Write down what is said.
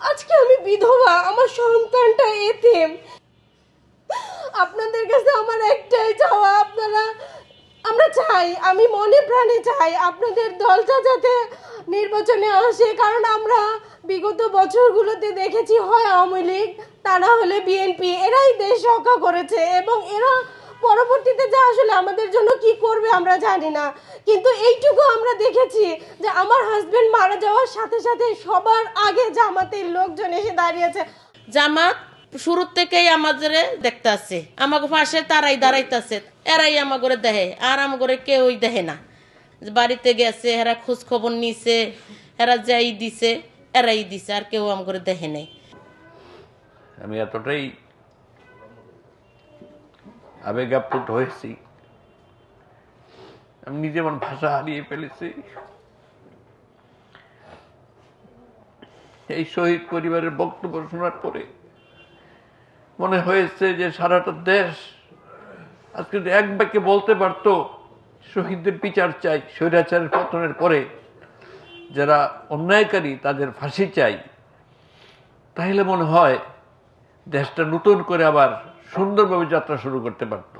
আজকে আমি বিধবা, আমার সন্তানটা এতিম। আপনাদের কাছে আমার একটাই চাওয়া, আপনারা, আমরা চাই, আমি মনে প্রাণে চাই আপনাদের দলটা যাতে নির্বাচনে আসে, কারণ আমরা বিগত বছরগুলোতে দেখেছি হয় আওয়ামী লীগ, তা না হলে বিএনপি, এরাই দেশ রক্ষা করেছে এবং এরা পরবর্তীতে যা আসলে আমাদের জন্য কি করবে আমরা জানি না। কিন্তু এইটুকু আমরা দেখেছি যে আমার হাজবেন্ড মারা যাওয়ার সাথে সাথে সবার আগে জামাতের লোকজন এসে দাঁড়িয়েছে। জামাত শুরুর থেকেই আমাদের দেখতে আছে, আমাকে পাশে তারাই দাঁড়াইতেছে, এরাই আমাগরে দেহে, আর আমাগরে কেউই দেহে না। বাড়িতে গেছে, এরা খোঁজ খবর নিছে, এরা যাই দিছে, এরাই দিছে, আর কেউ আমাগরে দেহে নাই। আমি এতটাই আবেগ আপ্লুত হয়েছি, আমি নিজে আমার ভাষা হারিয়ে ফেলেছি। এই শহীদ পরিবারের বক্তব্য শোনার পরে মনে হয়েছে যে সারাটা দেশ আজকে এক বাক্যে বলতে পারতো শহীদদের বিচার চাই, স্বৈরাচারের পতনের পরে যারা অন্যায়কারী তাদের ফাঁসি চাই, তাহলে মনে হয় দেশটা নতুন করে আবার সুন্দরভাবে যাত্রা শুরু করতে পারতো।